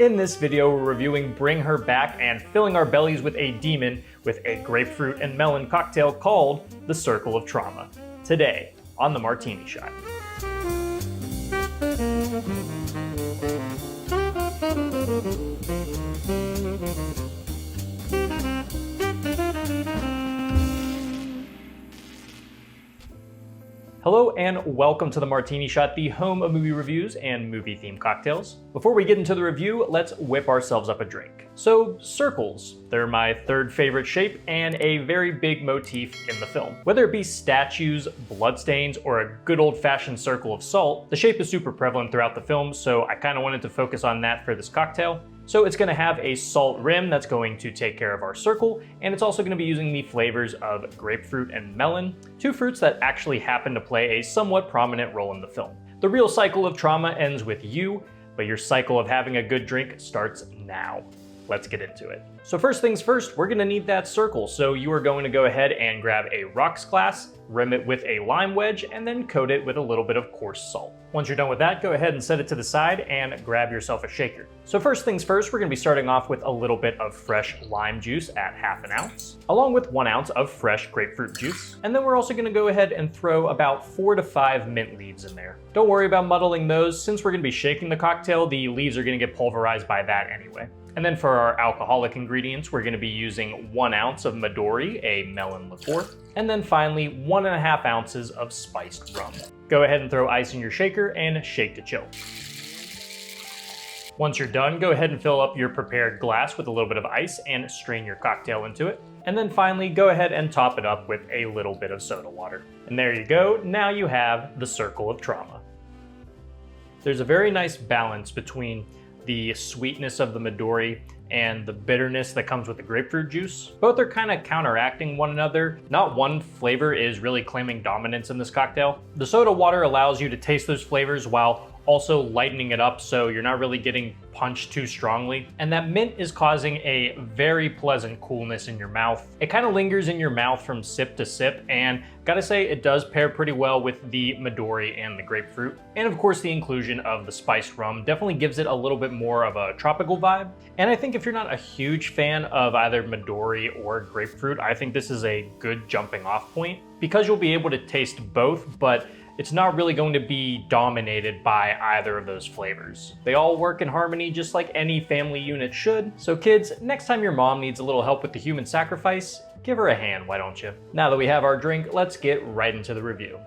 In this video, we're reviewing Bring Her Back and filling our bellies with a demon with a grapefruit and melon cocktail called the Circle of Trauma. Today on the Martini Shot. Hello and welcome to the Martini Shot, the home of movie reviews and movie-themed cocktails. Before we get into the review, let's whip ourselves up a drink. So, circles. They're my third favorite shape and a very big motif in the film. Whether it be statues, bloodstains, or a good old-fashioned circle of salt, the shape is super prevalent throughout the film, so I kind of wanted to focus on that for this cocktail. So it's going to have a salt rim that's going to take care of our circle, and it's also going to be using the flavors of grapefruit and melon, two fruits that actually happen to play a somewhat prominent role in the film. The real cycle of trauma ends with you, but your cycle of having a good drink starts now. Let's get into it. So first things first, we're gonna need that circle. So you are going to go ahead and grab a rocks glass, rim it with a lime wedge, and then coat it with a little bit of coarse salt. Once you're done with that, go ahead and set it to the side and grab yourself a shaker. So first things first, we're gonna be starting off with a little bit of fresh lime juice at ½ ounce, along with 1 ounce of fresh grapefruit juice. And then we're also gonna go ahead and throw about 4 to 5 mint leaves in there. Don't worry about muddling those. Since we're gonna be shaking the cocktail, the leaves are gonna get pulverized by that anyway. And then for our alcoholic ingredients, we're gonna be using 1 ounce of Midori, a melon liqueur, and then finally 1½ ounces of spiced rum. Go ahead and throw ice in your shaker and shake to chill. Once you're done, go ahead and fill up your prepared glass with a little bit of ice and strain your cocktail into it. And then finally, go ahead and top it up with a little bit of soda water. And there you go, now you have the Circle of Trauma. There's a very nice balance between the sweetness of the Midori and the bitterness that comes with the grapefruit juice. Both are kind of counteracting one another. Not one flavor is really claiming dominance in this cocktail. The soda water allows you to taste those flavors while also lightening it up so you're not really getting punched too strongly. And that mint is causing a very pleasant coolness in your mouth. It kind of lingers in your mouth from sip to sip, and gotta say it does pair pretty well with the Midori and the grapefruit. And of course the inclusion of the spiced rum definitely gives it a little bit more of a tropical vibe. And I think if you're not a huge fan of either Midori or grapefruit, I think this is a good jumping off point because you'll be able to taste both, but it's not really going to be dominated by either of those flavors. They all work in harmony just like any family unit should. So kids, next time your mom needs a little help with the human sacrifice, give her a hand, why don't you? Now that we have our drink, let's get right into the review.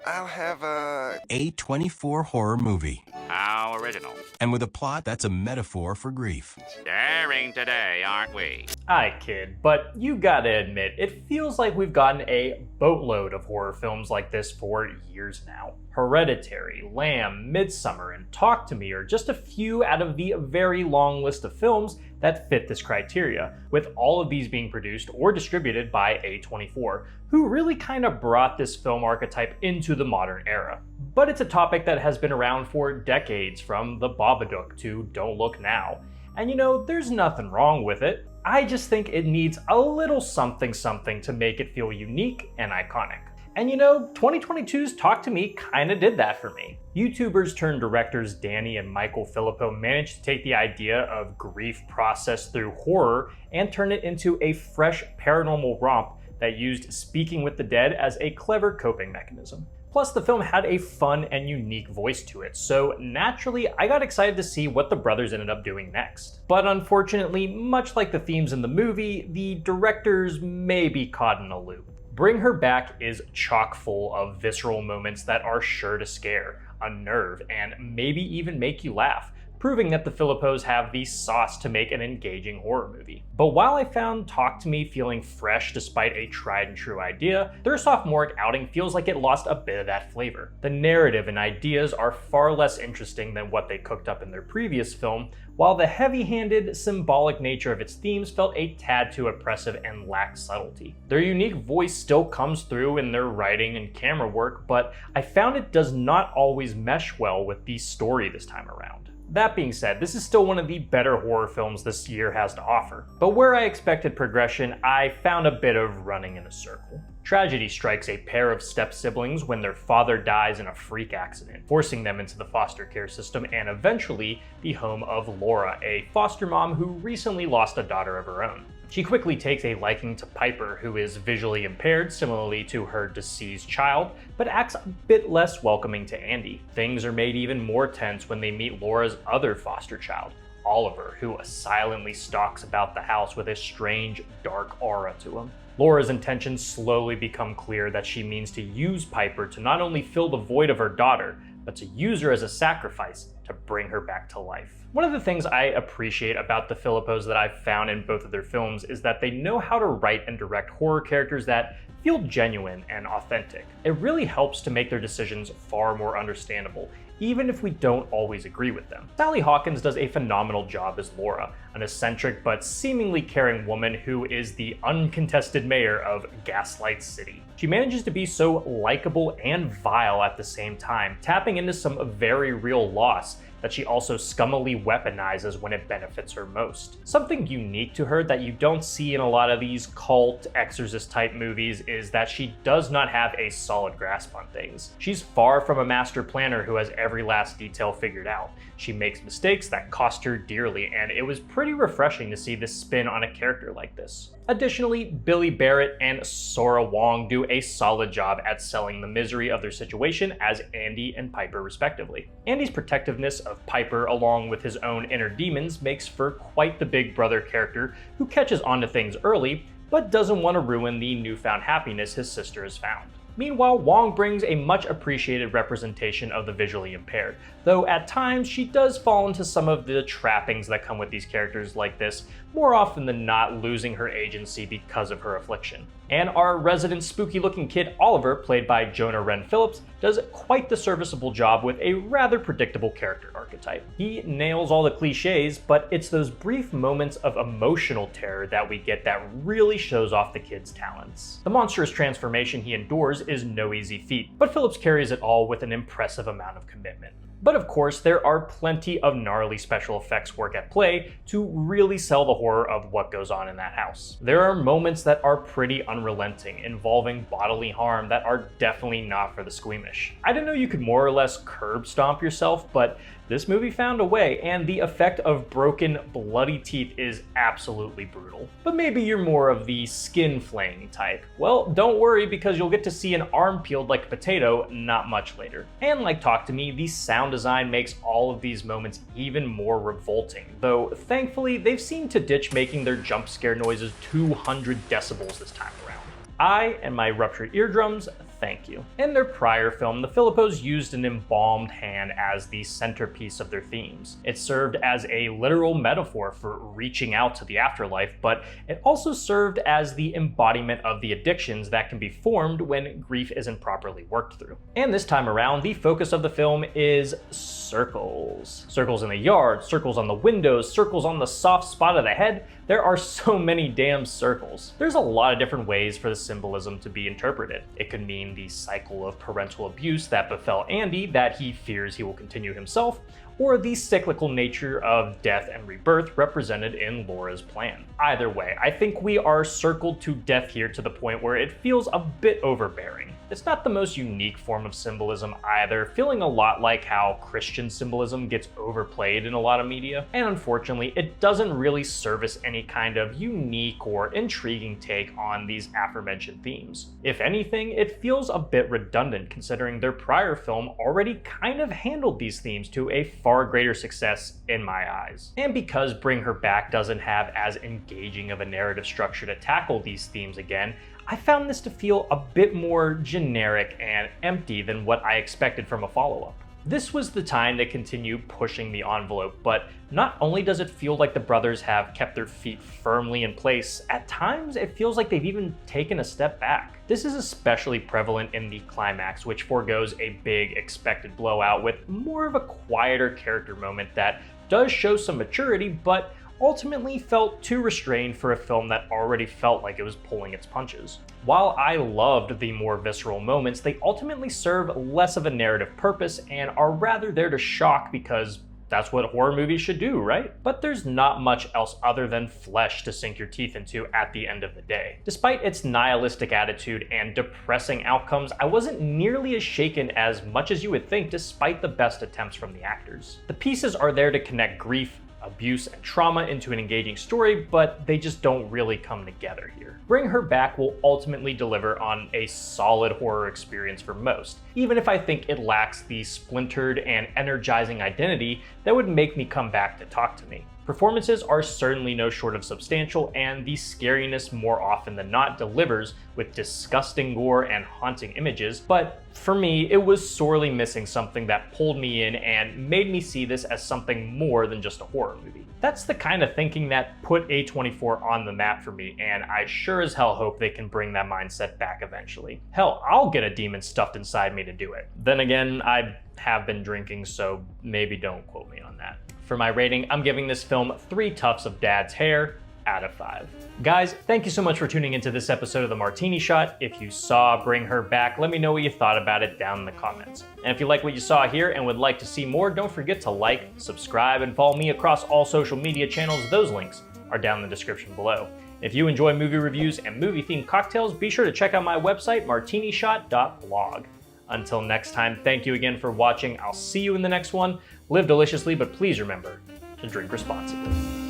I'll have a A24 horror movie. How original. And with a plot that's a metaphor for grief. Daring today, aren't we? Aye, kid, but you gotta admit, it feels like we've gotten a boatload of horror films like this for years now. Hereditary, Lamb, Midsummer, and Talk to Me are just a few out of the very long list of films that fit this criteria, with all of these being produced or distributed by A24, who really kind of brought this film archetype into the modern era. But it's a topic that has been around for decades, from The Babadook to Don't Look Now. And you know, there's nothing wrong with it. I just think it needs a little something to make it feel unique and iconic. And you know, 2022's Talk to Me kinda did that for me. YouTubers turned directors Danny and Michael Filippo managed to take the idea of grief processed through horror and turn it into a fresh paranormal romp that used speaking with the dead as a clever coping mechanism. Plus, the film had a fun and unique voice to it, so naturally, I got excited to see what the brothers ended up doing next. But unfortunately, much like the themes in the movie, the directors may be caught in a loop. Bring Her Back is chock full of visceral moments that are sure to scare, unnerve, and maybe even make you laugh, proving that the Filippos have the sauce to make an engaging horror movie. But while I found Talk to Me feeling fresh despite a tried and true idea, their sophomoric outing feels like it lost a bit of that flavor. The narrative and ideas are far less interesting than what they cooked up in their previous film, while the heavy-handed, symbolic nature of its themes felt a tad too oppressive and lacked subtlety. Their unique voice still comes through in their writing and camera work, but I found it does not always mesh well with the story this time around. That being said, this is still one of the better horror films this year has to offer. But where I expected progression, I found a bit of running in a circle. Tragedy strikes a pair of step-siblings when their father dies in a freak accident, forcing them into the foster care system and eventually the home of Laura, a foster mom who recently lost a daughter of her own. She quickly takes a liking to Piper, who is visually impaired similarly to her deceased child, but acts a bit less welcoming to Andy. Things are made even more tense when they meet Laura's other foster child, Oliver, who silently stalks about the house with a strange, dark aura to him. Laura's intentions slowly become clear that she means to use Piper to not only fill the void of her daughter, but to use her as a sacrifice to bring her back to life. One of the things I appreciate about the Philippos that I've found in both of their films is that they know how to write and direct horror characters that feel genuine and authentic. It really helps to make their decisions far more understandable, even if we don't always agree with them. Sally Hawkins does a phenomenal job as Laura, an eccentric but seemingly caring woman who is the uncontested mayor of Gaslight City. She manages to be so likable and vile at the same time, tapping into some very real loss that she also scummily weaponizes when it benefits her most. Something unique to her that you don't see in a lot of these cult, exorcist type movies is that she does not have a solid grasp on things. She's far from a master planner who has every last detail figured out. She makes mistakes that cost her dearly, and it was pretty refreshing to see this spin on a character like this. Additionally, Billy Barrett and Sora Wong do a solid job at selling the misery of their situation as Andy and Piper respectively. Andy's protectiveness of Piper along with his own inner demons makes for quite the big brother character who catches on to things early, but doesn't want to ruin the newfound happiness his sister has found. Meanwhile, Wong brings a much appreciated representation of the visually impaired, though at times she does fall into some of the trappings that come with these characters like this, more often than not losing her agency because of her affliction. And our resident spooky looking kid Oliver, played by Jonah Wren Phillips, does quite the serviceable job with a rather predictable character archetype. He nails all the cliches, but it's those brief moments of emotional terror that we get that really shows off the kid's talents. The monstrous transformation he endures is no easy feat, but Phillips carries it all with an impressive amount of commitment. But of course, there are plenty of gnarly special effects work at play to really sell the horror of what goes on in that house. There are moments that are pretty unrelenting, involving bodily harm that are definitely not for the squeamish. I didn't know you could more or less curb stomp yourself, but this movie found a way, and the effect of broken, bloody teeth is absolutely brutal. But maybe you're more of the skin flaying type. Well, don't worry, because you'll get to see an arm peeled like a potato not much later. And like Talk to Me, the sound design makes all of these moments even more revolting, though thankfully they've seemed to ditch making their jump scare noises 200 decibels this time around. I and my ruptured eardrums thank you. In their prior film, the Philippos used an embalmed hand as the centerpiece of their themes. It served as a literal metaphor for reaching out to the afterlife, but it also served as the embodiment of the addictions that can be formed when grief isn't properly worked through. And this time around, the focus of the film is circles. Circles in the yard, circles on the windows, circles on the soft spot of the head. There are so many damn circles. There's a lot of different ways for the symbolism to be interpreted. It could mean the cycle of parental abuse that befell Andy that he fears he will continue himself, or the cyclical nature of death and rebirth represented in Laura's plan. Either way, I think we are circled to death here to the point where it feels a bit overbearing. It's not the most unique form of symbolism either, feeling a lot like how Christian symbolism gets overplayed in a lot of media, and unfortunately, it doesn't really service any kind of unique or intriguing take on these aforementioned themes. If anything, it feels a bit redundant considering their prior film already kind of handled these themes to a far greater success in my eyes. And because Bring Her Back doesn't have as engaging of a narrative structure to tackle these themes again, I found this to feel a bit more generic and empty than what I expected from a follow-up. This was the time to continue pushing the envelope, but not only does it feel like the brothers have kept their feet firmly in place, at times it feels like they've even taken a step back. This is especially prevalent in the climax, which forgoes a big expected blowout with more of a quieter character moment that does show some maturity, but ultimately felt too restrained for a film that already felt like it was pulling its punches. While I loved the more visceral moments, they ultimately serve less of a narrative purpose and are rather there to shock because that's what horror movies should do, right? But there's not much else other than flesh to sink your teeth into at the end of the day. Despite its nihilistic attitude and depressing outcomes, I wasn't nearly as shaken as much as you would think despite the best attempts from the actors. The pieces are there to connect grief, abuse, and trauma into an engaging story, but they just don't really come together here. Bring Her Back will ultimately deliver on a solid horror experience for most, even if I think it lacks the splintered and energizing identity that would make me come back to Talk to Me. Performances are certainly no short of substantial, and the scariness more often than not delivers with disgusting gore and haunting images, but for me, it was sorely missing something that pulled me in and made me see this as something more than just a horror movie. That's the kind of thinking that put A24 on the map for me, and I sure as hell hope they can bring that mindset back eventually. Hell, I'll get a demon stuffed inside me to do it. Then again, I have been drinking, so maybe don't quote me on that. For my rating, I'm giving this film 3 tufts of dad's hair out of 5. Guys, thank you so much for tuning into this episode of the Martini Shot. If you saw Bring Her Back, let me know what you thought about it down in the comments. And if you like what you saw here and would like to see more, don't forget to like, subscribe, and follow me across all social media channels. Those links are down in the description below. If you enjoy movie reviews and movie-themed cocktails, be sure to check out my website, martinishot.blog. Until next time, thank you again for watching. I'll see you in the next one. Live deliciously, but please remember to drink responsibly.